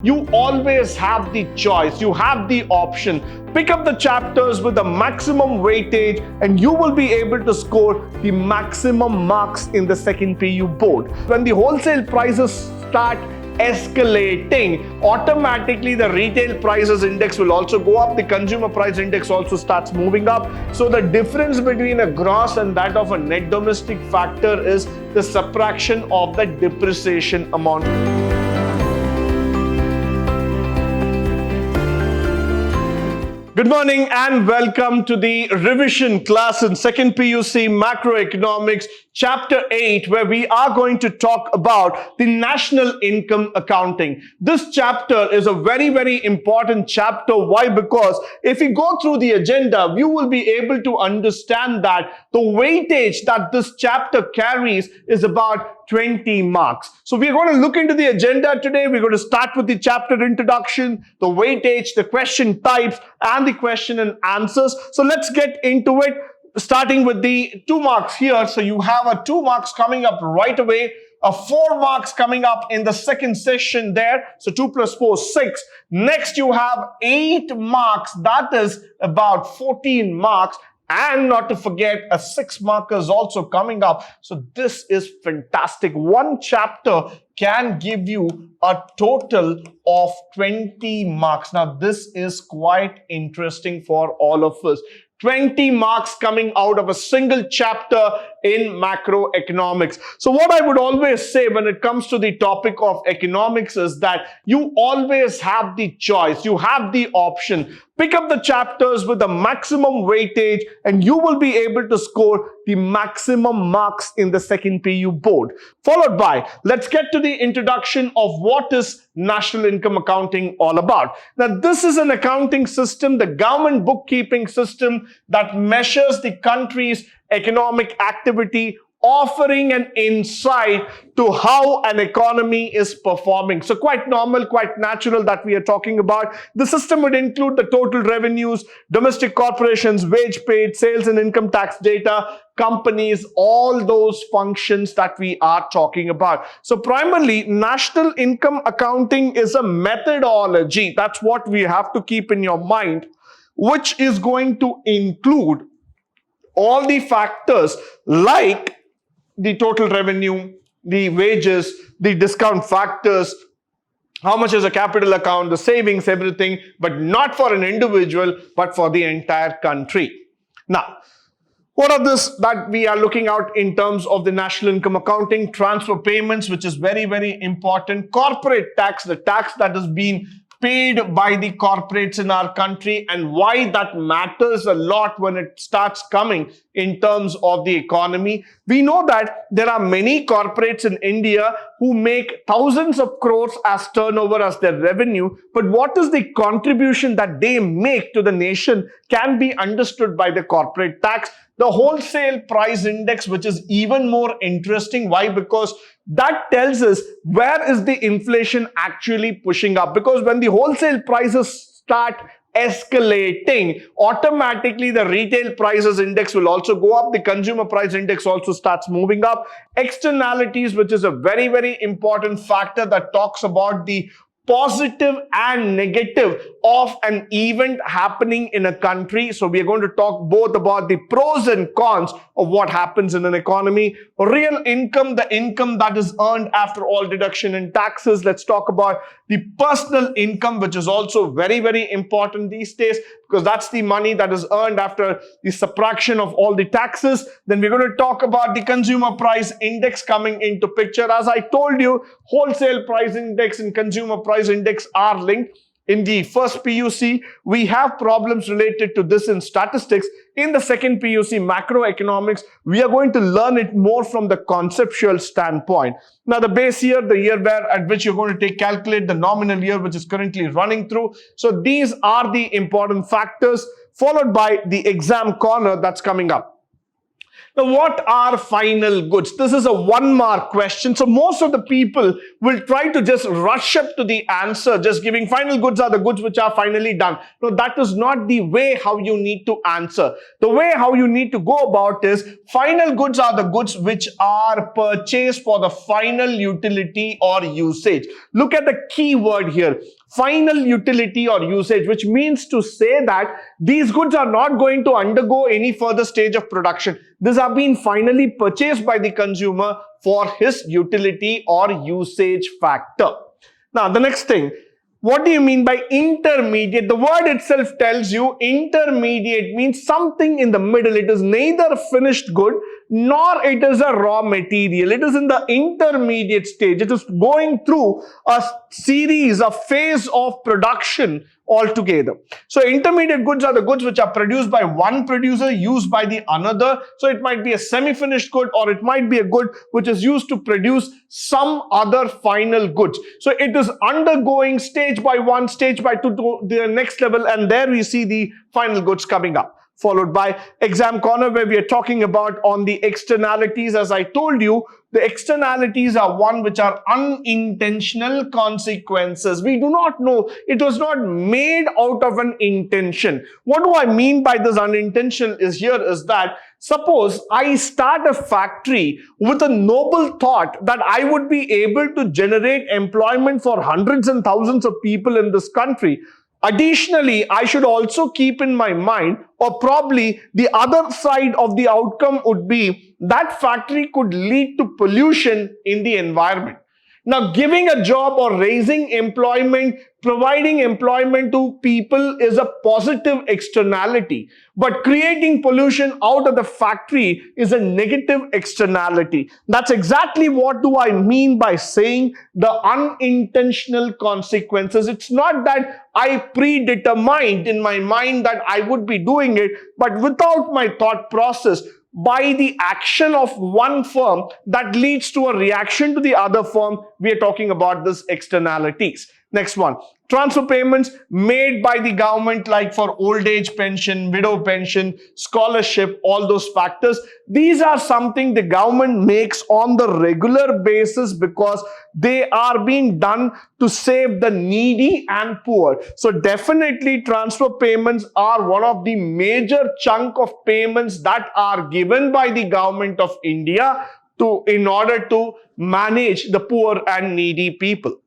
You always have the choice, you have the option. Pick up the chapters with the maximum weightage and you will be able to score the maximum marks in the second PU board. When the wholesale prices start escalating, automatically the retail prices index will also go up, the consumer price index also starts moving up. So the difference between a gross and that of a net domestic factor is the subtraction of the depreciation amount. Good morning and welcome to the revision class in second PUC Macroeconomics Chapter 8, where we are going to talk about the national income accounting. This chapter is a very important chapter. Why? Because if you go through the agenda, you will be able to understand that the weightage that this chapter carries is about 20 marks. So we're going to look into the agenda today. We're going to start with the chapter introduction, the weightage, the question types, and the question and answers. So let's get into it, starting with the 2 marks here. So you have a 2 marks coming up right away, a 4 marks coming up in the second session there. So 2 plus 4, 6. Next you have 8 marks. That is about 14 marks. And not to forget, a 6 marker is also coming up. So this is fantastic. One chapter can give you a total of 20 marks. Now, this is quite interesting for all of us. 20 marks coming out of a single chapter in macroeconomics. So what I would always say when it comes to the topic of economics is that you always have the choice, you have the option. Pick up the chapters with the maximum weightage and you will be able to score the maximum marks in the second PU board. Followed by, let's get to the introduction of what is national income accounting all about. Now, this is an accounting system, the government bookkeeping system that measures the country's economic activity, offering an insight to how an economy is performing. So quite normal, quite natural that we are talking about. The system would include the total revenues, domestic corporations, wage paid, sales and income tax data, companies, all those functions that we are talking about. So primarily, national income accounting is a methodology. That's what we have to keep in your mind, which is going to include all the factors like the total revenue, the wages, the discount factors, how much is a capital account, the savings, everything, but not for an individual, but for the entire country. Now, what are this that we are looking out in terms of the national income accounting? Transfer payments, which is very important. Corporate tax, the tax that is being paid by the corporates in our country, and why that matters a lot when it starts coming in terms of the economy. We know that there are many corporates in India who make thousands of crores as turnover as their revenue, but what is the contribution that they make to the nation can be understood by the corporate tax. The wholesale price index, which is even more interesting. Why? Because that tells us where is the inflation actually pushing up. Because when the wholesale prices start escalating, automatically the retail prices index will also go up. The consumer price index also starts moving up. Externalities, which is a very important factor that talks about the positive and negative of an event happening in a country. So we are going to talk both about the pros and cons of what happens in an economy. Real income, the income that is earned after all deduction and taxes. Let's talk about the personal income, which is also very important these days, because that's the money that is earned after the subtraction of all the taxes. Then we're going to talk about the consumer price index coming into picture. As I told you, wholesale price index and consumer price index are linked. In the first PUC, we have problems related to this in statistics. In the second PUC, macroeconomics, we are going to learn it more from the conceptual standpoint. Now, the base year, the year at which you're going to calculate the nominal year, which is currently running through. So these are the important factors, followed by the exam corner that's coming up. Now, what are final goods? This is a 1-mark question. So most of the people will try to just rush up to the answer, just giving final goods are the goods which are finally done. No, that is not the way how you need to answer. The way how you need to go about is final goods are the goods which are purchased for the final utility or usage. Look at the key word here. Final utility or usage, which means to say that these goods are not going to undergo any further stage of production. These are being finally purchased by the consumer for his utility or usage factor. Now, the next thing, what do you mean by intermediate? The word itself tells you intermediate means something in the middle. It is neither finished good nor it is a raw material. It is in the intermediate stage. It is going through a series, a phase of production altogether. So intermediate goods are the goods which are produced by one producer, used by the another. So it might be a semi-finished good, or it might be a good which is used to produce some other final goods. So it is undergoing stage by one, stage by two to the next level, and there we see the final goods coming up. Followed by exam corner, where we are talking about on the externalities. As I told you, the externalities are one which are unintentional consequences. We do not know. It was not made out of an intention. What do I mean by this unintentional is that suppose I start a factory with a noble thought that I would be able to generate employment for hundreds and thousands of people in this country. Additionally, I should also keep in my mind, or probably the other side of the outcome would be that factory could lead to pollution in the environment. Now, giving a job or raising employment, providing employment to people is a positive externality. But creating pollution out of the factory is a negative externality. That's exactly what do I mean by saying the unintentional consequences. It's not that I predetermined in my mind that I would be doing it, but without my thought process, by the action of one firm that leads to a reaction to the other firm, we are talking about this externalities. Next one, transfer payments made by the government, like for old age pension, widow pension, scholarship, all those factors. These are something the government makes on the regular basis because they are being done to save the needy and poor. So definitely transfer payments are one of the major chunk of payments that are given by the government of India in order to manage the poor and needy people.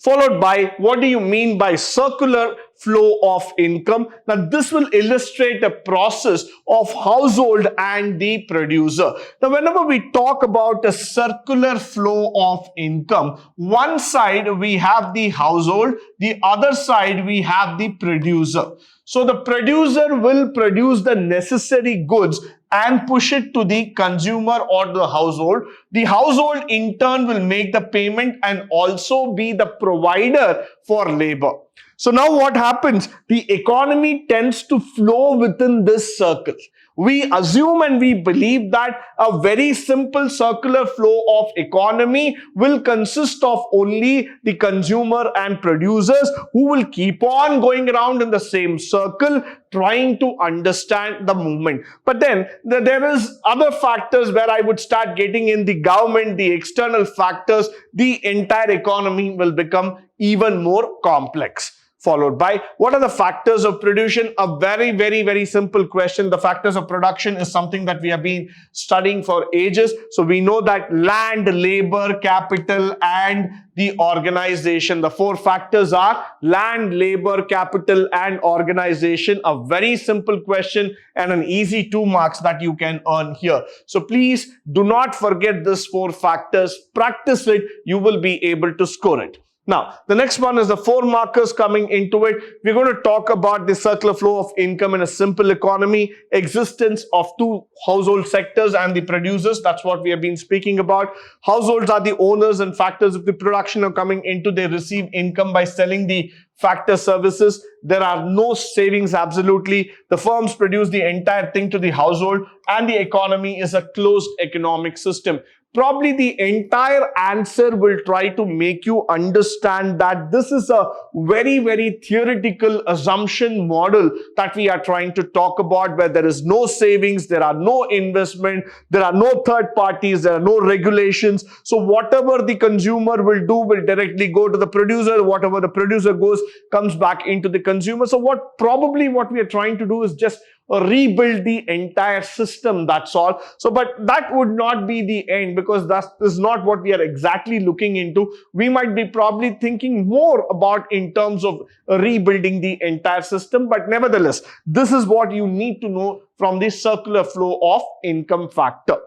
Followed by, what do you mean by circular flow of income? Now, this will illustrate a process of household and the producer. Now, whenever we talk about a circular flow of income, one side we have the household, the other side we have the producer. So the producer will produce the necessary goods and push it to the consumer or the household. The household in turn will make the payment and also be the provider for labor. So now what happens? The economy tends to flow within this circle. We assume and we believe that a very simple circular flow of economy will consist of only the consumer and producers who will keep on going around in the same circle trying to understand the movement. But then there is other factors where I would start getting in the government, the external factors, the entire economy will become even more complex. Followed by, what are the factors of production? A very, very, very simple question. The factors of production is something that we have been studying for ages. So we know that land, labor, capital, and the organization. The four factors are land, labor, capital, and organization. A very simple question and an easy 2 marks that you can earn here. So please do not forget these 4 factors. Practice it. You will be able to score it. Now, the next one is the 4 markers coming into it. We're going to talk about the circular flow of income in a simple economy, existence of 2 household sectors and the producers. That's what we have been speaking about. Households are the owners and factors of the production are coming into. They receive income by selling the factor services. There are no savings absolutely. The firms produce the entire thing to the household, and the economy is a closed economic system. probably the entire answer will try to make you understand that this is a very theoretical assumption model that we are trying to talk about, where there is no savings, there are no investment, there are no third parties, there are no regulations. So whatever the consumer will do will directly go to the producer. Whatever the producer goes comes back into the consumer. So what we are trying to do is just rebuild the entire system, that's all. So but that would not be the end, because that is not what we are exactly looking into. We might be probably thinking more about in terms of rebuilding the entire system, but nevertheless, this is what you need to know from the circular flow of income factor.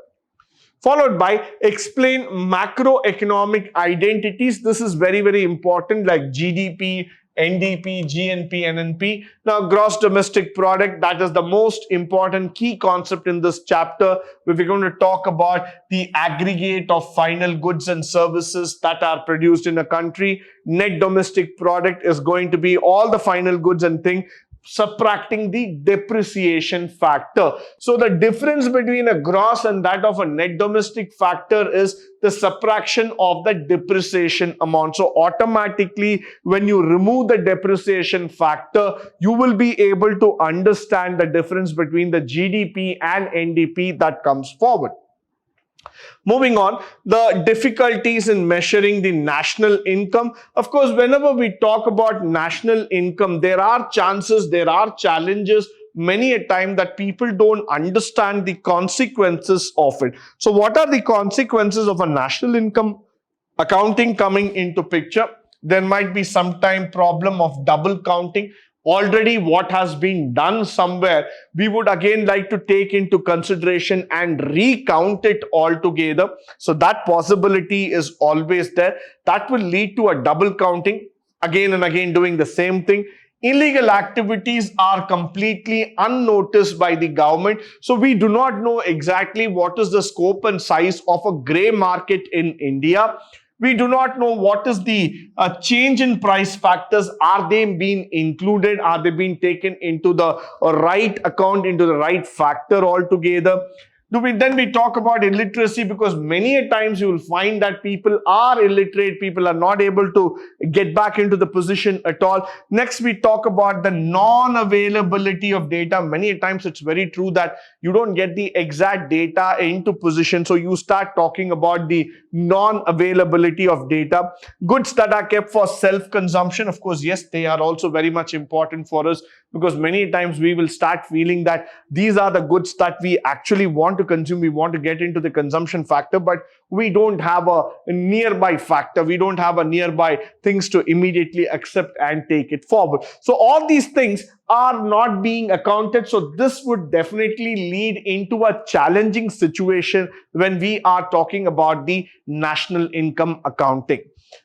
Followed by explain macroeconomic identities. This is very important, like GDP, NDP, GNP, NNP. Now, gross domestic product, that is the most important key concept in this chapter, where we're going to talk about the aggregate of final goods and services that are produced in a country. Net domestic product is going to be all the final goods and things, subtracting the depreciation factor. So the difference between a gross and that of a net domestic factor is the subtraction of the depreciation amount. So automatically, when you remove the depreciation factor, you will be able to understand the difference between the GDP and NDP that comes forward. Moving on, the difficulties in measuring the national income. Of course, whenever we talk about national income, there are chances, there are challenges many a time that people don't understand the consequences of it. So what are the consequences of a national income accounting coming into picture? There might be sometime problem of double counting. Already what has been done somewhere, we would again like to take into consideration and recount it all together. So that possibility is always there. That will lead to a double counting, again and again doing the same thing. Illegal activities are completely unnoticed by the government. So we do not know exactly what is the scope and size of a grey market in India. We do not know what is the change in price factors. Are they being included? Are they being taken into the right account, into the right factor altogether? Then we talk about illiteracy, because many a times you will find that people are illiterate, people are not able to get back into the position at all. Next, we talk about the non-availability of data. Many a times it's very true that you don't get the exact data into position, so you start talking about the non-availability of data. Goods that are kept for self-consumption, of course, yes, they are also very much important for us, because many times we will start feeling that these are the goods that we actually want to consume, we want to get into the consumption factor, but we don't have a nearby factor, we don't have a nearby things to immediately accept and take it forward. So all these things are not being accounted. So this would definitely lead into a challenging situation when we are talking about the national income accounting.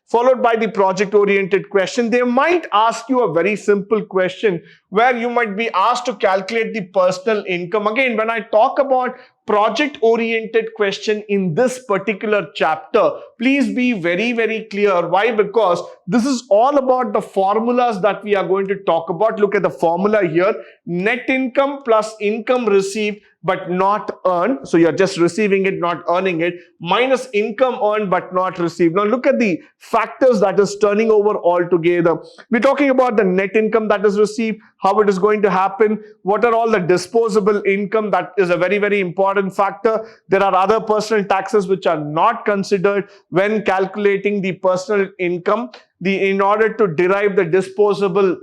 Followed by the project-oriented question. They might ask you a very simple question where you might be asked to calculate the personal income. Again, when I talk about project-oriented question in this particular chapter, please be very clear. Why? Because this is all about the formulas that we are going to talk about. Look at the formula here. Net income plus income received but not earned. So you're just receiving it, not earning it, minus income earned but not received. Now look at the factors that is turning over altogether. We're talking about the net income that is received, how it is going to happen, what are all the disposable income, that is a very important factor. There are other personal taxes which are not considered when calculating the personal income. In order to derive the disposable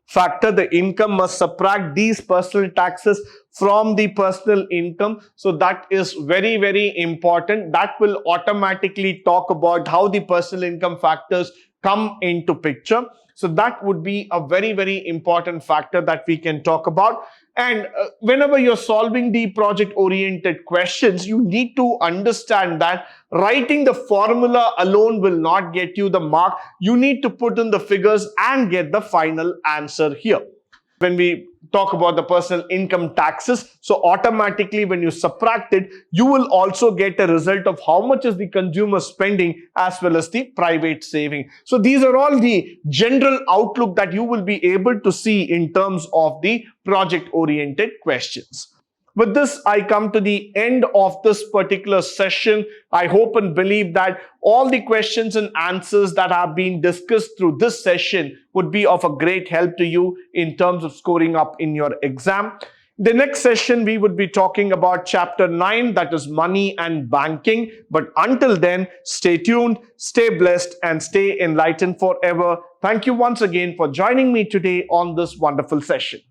factor, the income must subtract these personal taxes from the personal income. So that is very important. That will automatically talk about how the personal income factors come into picture. So that would be a very important factor that we can talk about. And whenever you're solving the project-oriented questions, you need to understand that writing the formula alone will not get you the mark. You need to put in the figures and get the final answer here. When we talk about the personal income taxes, so automatically when you subtract it, you will also get a result of how much is the consumer spending as well as the private saving. So these are all the general outlook that you will be able to see in terms of the project-oriented questions. With this, I come to the end of this particular session. I hope and believe that all the questions and answers that have been discussed through this session would be of a great help to you in terms of scoring up in your exam. The next session, we would be talking about Chapter 9, that is Money and Banking. But until then, stay tuned, stay blessed, and stay enlightened forever. Thank you once again for joining me today on this wonderful session.